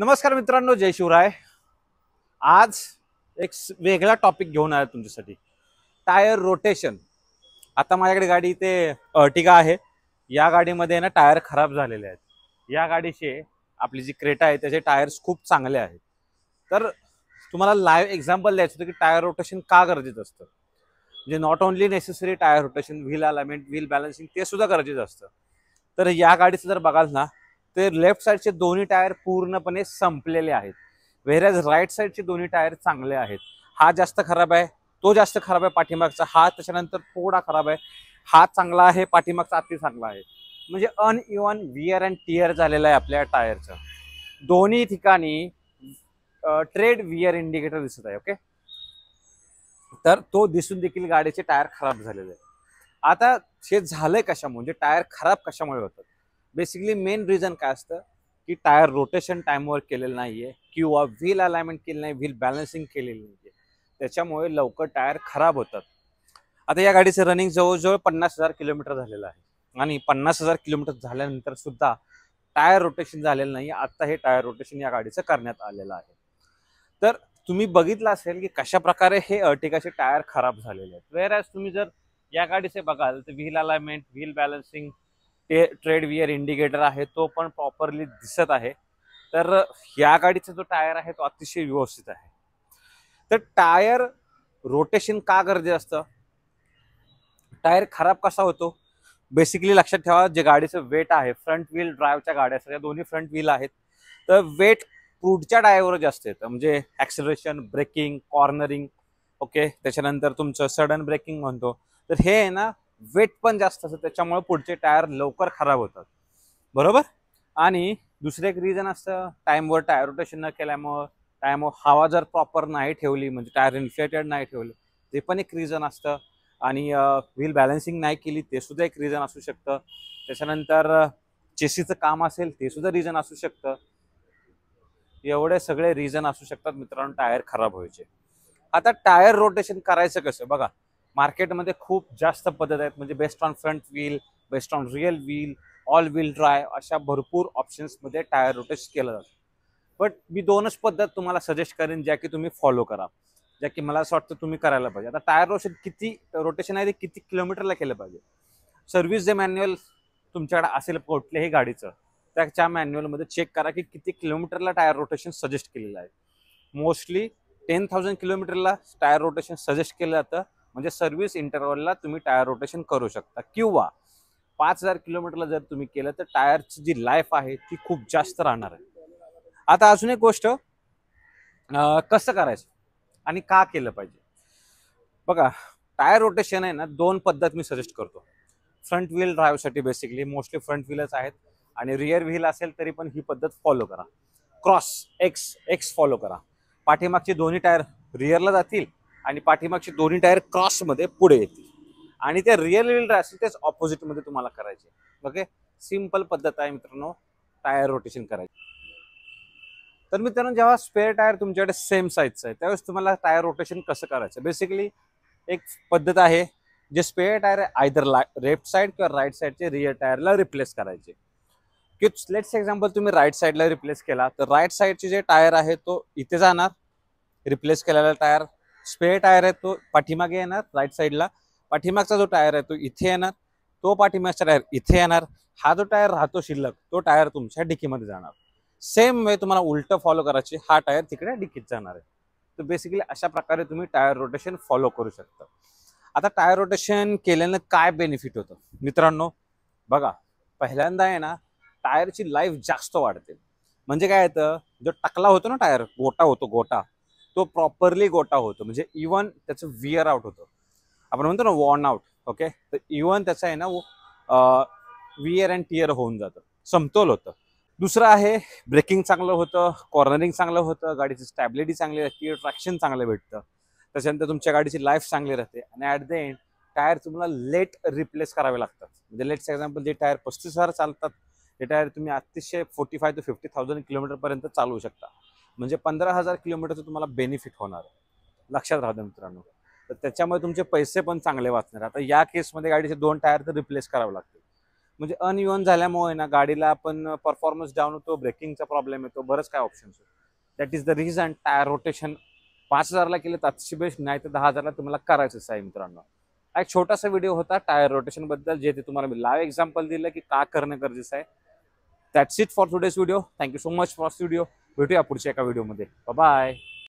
नमस्कार मित्रांनो, जय शिवराय. आज एक वेगळा टॉपिक घेऊन आलो तुमच्यासाठी. Tyre rotation. आता माझ्याकडे गाडी ते अर्टिगा आहे. या गाडीमध्ये ना टायर खराब झालेले आहेत. या गाडीचे आपली जी क्रेटा आहे त्याचे टायर्स खूप चांगले आहेत. तर तुम्हाला लाईव्ह एक्झाम्पल द्यायचं होतं की टायर रोटेशन का गरजेचं असतं. म्हणजे not only necessary tyre rotation, wheel alignment, wheel balancing ते सुद्धा गरजेचं असतं. तर या गाडीचं जर बघाल ना, ते लेफ्ट साईडचे दोन्ही टायर पूर्णपणे संपलेले आहेत. व्हेरॅज राईट साईडचे दोन्ही टायर चांगले आहेत. हा जास्त खराब आहे, तो जास्त खराब आहे पाठीमागचा, हा त्याच्यानंतर थोडा खराब आहे, हा चांगला आहे, पाठीमागचा अति चांगला आहे. म्हणजे अनइव्हन वियर अँड टियर झालेला आहे आपल्या टायरचं. दोन्ही ठिकाणी ट्रेड वियर इंडिकेटर दिसत आहे. ओके, तर तो दिसून देखील गाडीचे टायर खराब झालेले आहे. आता हे झालंय कशामुळे, म्हणजे टायर खराब कशामुळे होतात. बेसिकली मेन रिझन काय असतं की टायर रोटेशन टाइमवर केलेलं नाहीये किंवा व्हील अलाइनमेंट केलं नाही, व्हील बॅलन्सिंग केलेली नाहीये. त्याच्यामुळे लवकर टायर खराब होतात. आता या गाडीचं रनिंग जवळजवळ 50,000 किलोमीटर झालेलं आहे आणि 50,000 किलोमीटर झाल्यानंतर सुद्धा टायर रोटेशन झालेलं नाही. आता हे टायर रोटेशन या गाडीचं करण्यात आलेलं आहे. तर तुम्ही बघितलं असेल की कशा प्रकारे हे अर्टिगाचे टायर खराब झालेले आहेत. वेअरॅज तुम्ही जर या गाडीचे बघाल तर wheel alignment, wheel balancing, trade wear indicator आहे तो पण प्रॉपरली दिसत आहे. तर या गाडीचा जो टायर आहे तो अतिशय व्यवस्थित आहे. तर टायर रोटेशन का गरजेचं असतं, टायर खराब कसा होतो. बेसिकली लक्षात ठेवा, जे गाडीचं वेट आहे, फ्रंट व्हील ड्राईव्हच्या गाड्या असतात, या दोन्ही फ्रंट व्हील आहेत, तर वेट पुढच्या टायरवर जास्त येतं. म्हणजे ऍक्सिलरेशन, ब्रेकिंग, कॉर्नरिंग, ओके, त्याच्यानंतर तुमचं सडन ब्रेकिंग म्हणतो. तर हे आहे ना, वेट पण जास्त असतं, त्याच्यामुळे पुढचे टायर लवकर खराब होतात. बरोबर. आणि दुसरं एक रिझन असतं, टाइमवर टायर रोटेशन न केल्यामुळं, टाइमवर हवा जर प्रॉपर नाही ठेवली, म्हणजे टायर इन्फ्लेटेड नाही ठेवले, ते पण एक रिझन असतं. आणि व्हील बॅलन्सिंग नाही केली ते सुद्धा एक रिझन असू शकतं. त्याच्यानंतर चेसीचं काम असेल ते सुद्धा रिझन असू शकतं. एवढे सगळे रिझन असू शकतात मित्रांनो टायर खराब व्हायचे. आता टायर रोटेशन करायचं कसं बघा, मार्केटमध्ये खूप जास्त पद्धत आहेत. म्हणजे based on front wheel, based on real wheel, all wheel drive, अशा भरपूर ऑप्शन्समध्ये टायर रोटेशन केलं जातं. बट मी दोनच पद्धत तुम्हाला सजेस्ट करेन ज्या की तुम्ही फॉलो करा, ज्या की मला असं वाटतं तुम्ही करायला पाहिजे. आता टायर रोटेशन आहे ते किती किलोमीटरला केलं पाहिजे. सर्व्हिस जे मॅन्युअल तुमच्याकडे असेल कुठल्याही गाडीचं, त्याच्या मॅन्युअलमध्ये चेक करा की किती किलोमीटरला टायर रोटेशन सजेस्ट केलेलं आहे. मोस्टली 10,000 किलोमीटरला टायर रोटेशन सजेस्ट केलं जातं. म्हणजे सर्व्हिस इंटरवलला तुम्ही टायर रोटेशन करू शकता. किंवा 5,000 किलोमीटरला जर तुम्ही केलं तर टायरची जी लाईफ आहे ती खूप जास्त राहणार आहे. आता अजून एक गोष्ट, कसं करायचं आणि का केलं पाहिजे बघा. टायर रोटेशन आहे ना, दोन पद्धत मी सजेस्ट करतो. फ्रंट व्हील ड्राईव्हसाठी बेसिकली मोस्टली फ्रंट व्हीलच आहेत, आणि रिअर व्हील असेल तरी पण ही पद्धत फॉलो करा. क्रॉस एक्स एक्स फॉलो करा. पाठीमागचे दोन्ही टायर रिअरला जातील आणि पाठीमागचे दोन्ही टायर क्रॉसमध्ये पुढे येतील. आणि ते रिअर व्हील असेल तेच ऑपोजिटमध्ये तुम्हाला करायचे. ओके, सिंपल पद्धत आहे मित्रांनो टायर रोटेशन करायची. तर मित्रांनो, जेव्हा स्पेअर टायर तुमच्याकडे सेम साईजचं आहे त्यावेळेस तुम्हाला टायर रोटेशन कसं करायचं. बेसिकली एक पद्धत आहे, जे स्पेअर टायर आहे आयदर लेफ्ट साईड किंवा राईट साईडचे रिअर टायरला रिप्लेस करायचे. की लेट्स एक्झाम्पल तुम्ही राईट साईडला रिप्लेस केला तर राईट साईडचे जे टायर आहे तो इथे जाणार, रिप्लेस केलेला टायर. स्पेअर टायर आहे तो पाठीमागे येणार राईट साईडला. पाठीमागचा जो टायर आहे तो इथे येणार, तो पाठीमागचा टायर इथे येणार. हा जो टायर राहतो शिल्लक तो टायर तुमच्या डिकीमध्ये जाणार. सेम वे तुम्हाला उलट फॉलो करायचे, हा टायर तिकडे डिकीत जाणार आहे. तर बेसिकली अशा प्रकारे तुम्ही टायर रोटेशन फॉलो करू शकता. आता टायर रोटेशन केल्यानं काय बेनिफिट होतं मित्रांनो बघा. पहिल्यांदा आहे ना, टायरची लाईफ जास्त वाढते. म्हणजे काय येतं, जो टकला होतो ना टायर, गोटा होतो, गोटा तो प्रॉपरली गोटा होतो. म्हणजे इवन त्याचं विअर आउट होतं, आपण म्हणतो ना वॉर्न आउट. ओके, तर इवन त्याचं आहे ना विअर अँड टिअर होऊन जातं, समतोल होतं. दुसरं आहे, ब्रेकिंग चांगलं होतं, कॉर्नरिंग चांगलं होतं, गाडीची स्टॅबिलिटी चांगली राहते, ट्रॅक्शन चांगलं भेटतं. त्याच्यानंतर तुमच्या गाडीची लाईफ चांगली राहते. आणि ॲट द एंड टायर तुम्हाला लेट रिप्लेस करावे लागतात. म्हणजे लेट्स एक्झाम्पल, जे टायर 35,000 चालतात ते टायर तुम्ही अतिशय 45,000 ते 50,000 किलोमीटरपर्यंत चालवू शकता. म्हणजे 15,000 किलोमीटरचं तुम्हाला बेनिफिट होणार. लक्षात राहतं मित्रांनो. तर त्याच्यामुळे तुमचे पैसे पण चांगले वाचणार. आता या केसमध्ये गाडीचे 2 टायर तर रिप्लेस करावे लागतील. म्हणजे अनइव्हन झाल्यामुळे ना गाडीला पण परफॉर्मन्स डाऊन होतो, ब्रेकिंगचा प्रॉब्लेम येतो, बरंच काय options. That is the reason tyre rotation 5,000ला केलं तर अतिशय बेस्ट, नाही तर 10,000ला तुम्हाला करायचंच आहे मित्रांनो. एक छोटासा व्हिडिओ होता टायर रोटेशन बद्दल, जे ते तुम्हाला मी लाईव्ह एक्झाम्पल दिलं की का करणं गरजेचं आहे. That's it for today's video. Thank you so much for video. भेटूया पुढच्या एका व्हिडिओमध्ये. बाय.